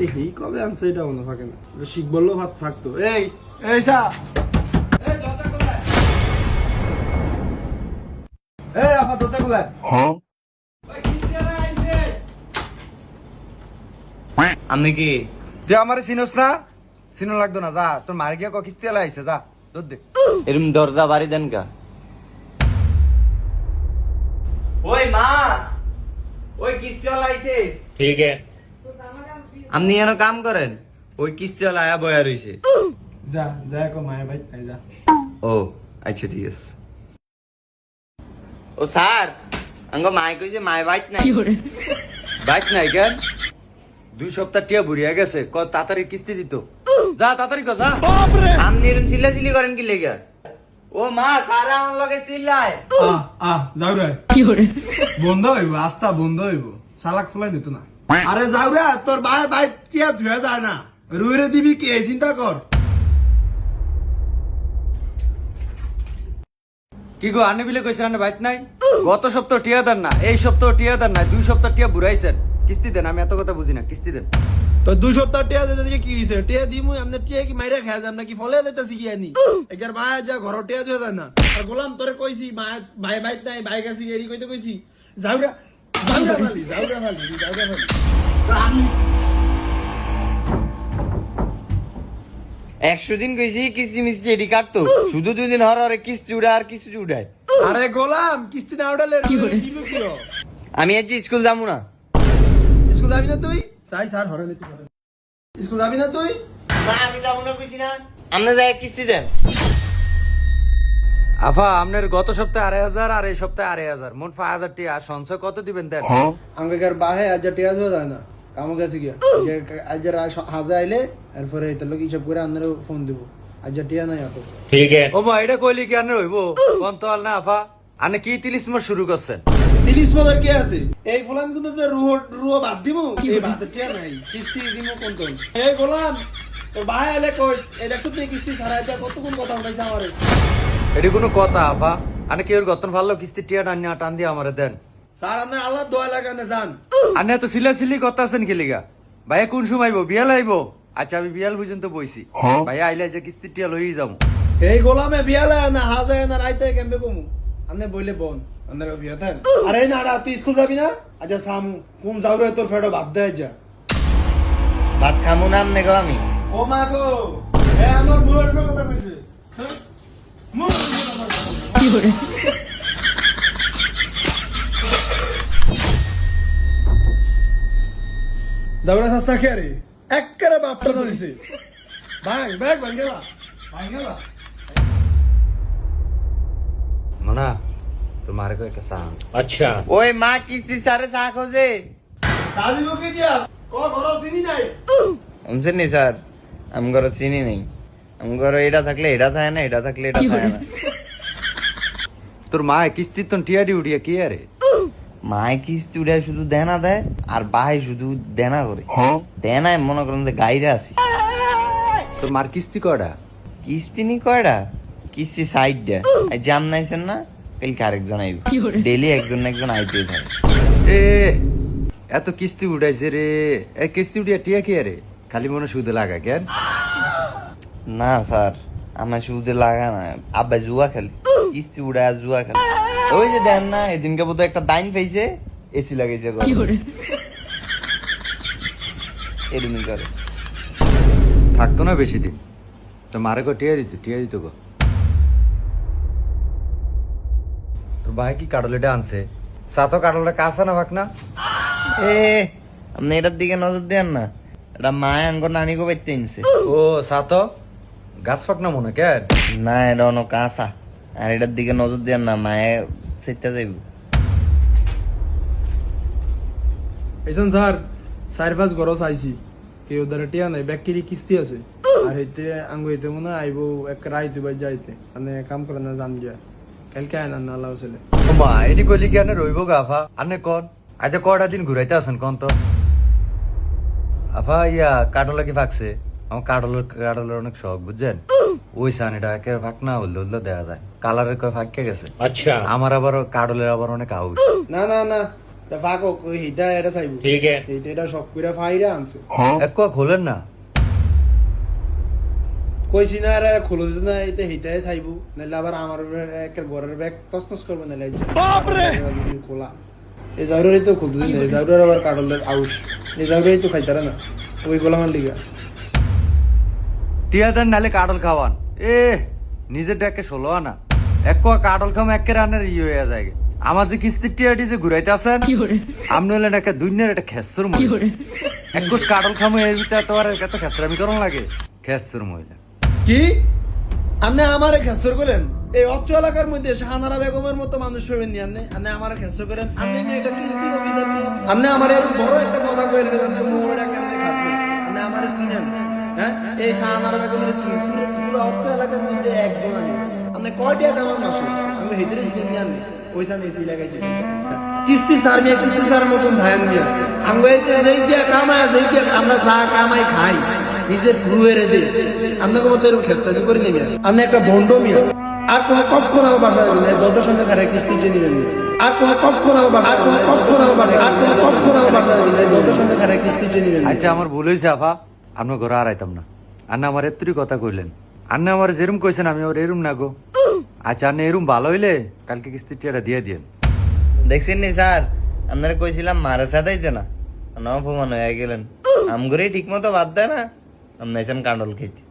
দেখি কবে আনছে এটা মনে থাকে না, শিখ বললো ভাত থাকতো। এই এই চা, এই দরজা খোলা, এই আপা দরজা খোলা। হ্যাঁ ওই কিস্তি আলা আইছে। আপনি কি তুই আমারে চিনোস না? চিনো লাগতো না, যা তোর মার গিয়া ক কিস্তি আলা আইছে, যা দুধ দে। এরম দরজা বাড়ি দেন কা? ওই মা, ওই কিস্তিওয়ালা আইছে। ठीक है। আপনি এনে কাম করেন, ওই কিস্তিওয়ালা আয়া বয়া রইছে। যা যা কো মায়ে ভাই তাই যা। ও আচ্ছা ঠিক আছে। ও স্যার, আঙ্গ মাই কইছে মাই বাইক নাই। বাইক নাই কেন? 2 সপ্তাহ টিয়া বুড়িয়া গেছে, ক তাড়াতাড়ি কিস্তি দিত। যা তাড়াতাড়ি কর, যা। আপনি এরম চিল্লাচিল্লি করেন কি লেগা? ও মা, স্যার আমার লগে চিল্লায়। যাও রে, বন্ধ হইব, আস্তা বন্ধ হইব, চালাক ফুলাই দিত না। আরে যাও রে, তোর ভাই ভাই টিয়া ধুয়ে যায় না, রুইরে দিবি কে চিন্তা কর। কি গো আনে বিলে কইছেন বাইক নাই? গত সপ্তাহ টিয়া দেন না, এই সপ্তাহ টিয়া দেন না, 2 সপ্তাহ টিয়া বুড়াইছেন। কিস্তি দেন, আমি এত কথা বুঝি না, কিস্তি দেন। তো 2 সপ্তাহ টিয়া দিতে দিকে কি হইছে? টিয়া দিমু আমনে টিয়া কি মাইরা খায় যাম নাকি ফলে দিতেছি কি আনি? একবার ভাই যা ঘর টিয়া ধুয়ে যায় না। আর গোলাম তোরে কইছি ভাই ভাই নাই, ভাই গেছি এরি কইতে কইছি। যাও রে, যাও রে মালি, যাও রে মালি, যাও রে মালি। 100 দিন কইছি কিস্তি মিস্তি এডি কাটতো, শুধু 2 দিন হরে কিস্তি উড়ায় আর কিস্তি উড়ায়। আরে গোলাম কিস্তি না উঠালে দিব কি র? আমি আজ স্কুল যাবো না। স্কুল যাবি না তুই? সাই স্যার হরে নিতে পারে। স্কুল যাবি না তুই? না আমি যাবো না কইছি না। আপনি যাই কিস্তি দেন। আফা আপনার গত সপ্তাহে 2,500 আর এই সপ্তাহে 2,500, মোট 5,000 টিয়া। আর সঞ্চয় কত দিবেন দেন? আঙ্গেকার বাহে আজ টিয়া ধুয়ে যায় না, কামো গেছে গিয়া। আজ হাজা আইলে এরপরে এত লোক হিসাব করে আন্দারে ফোন দিব। আজ টিয়া নাই এত। ठीक है। ও মা এটা কইলি কি আনে হইব? কোন তো আল না আফা, আনে কি 30 মাস শুরু করছেন? 30 মদের কি আছে? এই ফুলান কিন্তু যে রুহ বাদ দিমু, এই বাদ টিয়া নাই, কিস্তি দিমু কোন তো। এই গোলাম তোর ভাই আইলে কইস, এই দেখছ তুই কিস্তি ছাড়াইছা, কতক্ষণ কথা উঠাইছে আমারে। এটি কোনো কথা আফা? আনে কি ওর গতন ভালো কিস্তি টিয়া টান দিয়ে আমারে দেন। স্যার আপনার আল্লাহ দোয়া লাগানে যান। আনে তো সিলাসিলি কথা আছেন কি লিগা? ভাইয়া কোন সময় আইবো? বিয়াল আইবো? আচ্ছা আমি বিয়াল পর্যন্ত বইছি, ভাইয়া আইলে যে কিস্তি টিয়া লই যাবো। এই গোলামে বিয়ালে না হাজায় না রাইতে কেমবে কমু? আনে বইলে বোন আন্দার বিয়া দেন। আরে না রা তুই স্কুল যাবি না? আচ্ছা সাম কোন যাও রে, তোর ফেডো বাদ দেয় যা। ভাত খামু না আমনে গো আমি। ও মা গো, এ আমার মুরুর কথা কইছে। হ্যাঁ? মুরুর কথা কি করে? যাওরা সস্তা কে রে? একবারে বাপটা ধরিছে। ভাঙ গেলা। মনা তোর মারে কো একটা সান। अच्छा। ওই মা কিস্তি সারে চা খোঁজে। সাজি মুখে দিয়া ঘর চিনি নাই। শুনছেন নি স্যার, আমি ঘর চিনি নেই। আমি ঘর এটা থাকলে এটা থাকে না, এটা থাকলে এটা থাকে না। তোর মা কিস্তি তো টিয়া উড়িয়া কি আরে? মায় কিস্তি উড়ায় শুধু দেনা দেয়, আর ভাই শুধু দেনা করে। দেনায় মনে করেন যে গাইরে আসি। তোর মার কিস্তি কয়টা? কিস্তি নি কয়টা? কিস্তি সাইড দেয়। জাম নাইছেন না, কালকে আরেকজন আইব। ডেলি একজন না একজন আইতেই থাকে। এ এত কিস্তি উড়াইছে রে, এ কিস্তি উড়িয়া টিয়া কি আরে? খালি মনে সুদে লাগা কেন? না স্যার, আমার শুধু লাগা না, আব্বা জুয়া খেলে। কিস্তি উড়ায় জুয়া খেলে। ওই যে দেন না, এদিনকে বোধহয় একটা দাইন পাইছে, এসি লাগাইছে ঘরে। এরকমই করে। থাকতো না বেশি দিন, তো মারে কো টিয়া দিত গো। তোর ভাই কি কাটলেটা আনছে? সাতো কাটলটা কাছে না ভাগ না? এ আপনি এটার দিকে নজর দেন না, এটা মায় আঙ্গর নানিকে বাইতে আনছে। ও সাতো গাছ ফাক না মনে কেন? না এটা অন্য কাঁচা, আর এটার দিকে নজর দেন না, মায়ে সেটা যাইব। এইসন স্যার 4-5 ঘর চাইছি, কেউ ধরে টিয়া নাই, ব্যাকটেরি কিস্তি আছে। আর হইতে আঙ্গ হইতে মনে আইবো এক রাইতে বাই যাইতে, মানে কাম করে না জান গিয়া কালকে আয় না আল্লাহ ছেলে। ও মা এটি কইলি কি আনে রইব গা আফা? আনে কোন আচ্ছা কয়টা দিন ঘুরাইতে আসেন কোন তো? আফা ইয়া কাটলা কি ফাকছে? আমার কাটলের অনেক শখ বুঝছেন। ওই সান এটা একে ফাঁক না হলে দেখা যায়, কালারের কয় ফাঁকে গেছে। अच्छा। আমার আবার কাটলের আবার অনেক আউশ। না না না, ফাঁক ওই হিটা এটা চাইবো ঠিক আছে এটা সব করে ফাইরা আনছে এক কোয়া খোলেন না কইছি না আরে খোলো না এটা হিটাই চাইবো নাহলে আবার আমার একটা ঘরের ব্যাগ তসতস করবে নাহলে বাপরে খোলা এই জাউরেই তো খুলতে দিন এই জাউরের আবার কাটলের আউশ এই জাউরেই তো খাইতারা না ওই গোলামার লিগা টিয়া দেন নালে কাটল খাওয়ান এ নিজের ডেকে 16 আনা এক কোয়া কাটল খাম একের আনের হয়ে যায় আমার যে কিস্তির টিয়াটি যে ঘুরাইতে আসেন আপনি হলেন একটা দুনিয়ার একটা খেসর মহিলা এক কোষ কাটল খামো এর ভিতরে তোমার এত খেসরামি করন লাগে খেসর মহিলা কি আপনি আমারে খেসর করেন এই অত্র এলাকার মধ্যে শাহানারা বেগমের মতো মানুষ পাবেন নি আপনি আমারে খেসর করেন আপনি কি একটা কিস্তি অফিসার আপনি আমার এর বড় একটা কথা কইলেন আপনি মোড়টা কেমনে খাবেন আপনি আমারে চিনেন হ্যাঁ এই শাহানারা বেগমের চিনেন পুরো অত্র এলাকার মধ্যে একজন আমি আপনি কয়টা কামান মাসে আমি হেতরে চিনেন জানেন পয়সা নিয়েছি লাগাইছি কিস্তি স্যার মেয়ে কিস্তি স্যার মতন ধ্যান দিয়া আমি এইতে যেই দিয়া কামায় যেই দিয়া আমরা যা কামাই খাই নিজের ঘুরে দে আপনাকে মতো এরকম খেসারি করে নিবেন আপনি একটা বন্ড মিয়া আর কোনো কখন আমার বাসায় যাবেন না দরজার সামনে খারাপ কিস্তি দিয়ে নিবেন আর কোনো কখন আমার বাসায় আর কোনো কখন আমার বাসায় আর কোনো কখন আমার বাসায় যাবেন না দরজার সামনে খারাপ কিস্তি দিয়ে নিবেন আচ্ছা আমার ভুল হয়েছে আফা আপনার ঘরে আর আইতাম না আন্না আমার এত্তরি কথা কইলেন আন্না আমার যেরম কইছেন আমি আর এরম না গো আচ্ছা আন্না এরম ভালো হইলে কালকে কিস্তির টিয়াটা দিয়ে দিয়েন দেখছেন নি স্যার আপনারা কইছিলাম মারা সাদাইতে না অপমান হয়ে গেলেন আমগুড়ি ঠিক মতো বাদ দেয় না আপনি এসেন কাঁডল খেতে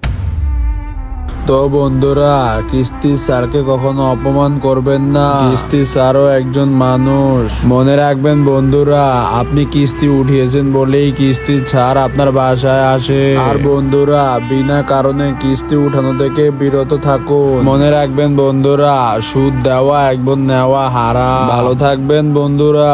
তো বন্ধুরা কিস্তি স্যারকে কখনো অপমান করবেন না কিস্তি স্যারও একজন মানুষ মনে রাখবেন বন্ধুরা আপনি কিস্তি উঠিয়েছেন বলেই কিস্তি স্যার আপনার বাসায় আসে আর বন্ধুরা বিনা কারণে কিস্তি উঠানো থেকে বিরত থাকুন মনে রাখবেন বন্ধুরা সুদ দেওয়া একবার নেওয়া হারাম ভালো থাকবেন বন্ধুরা।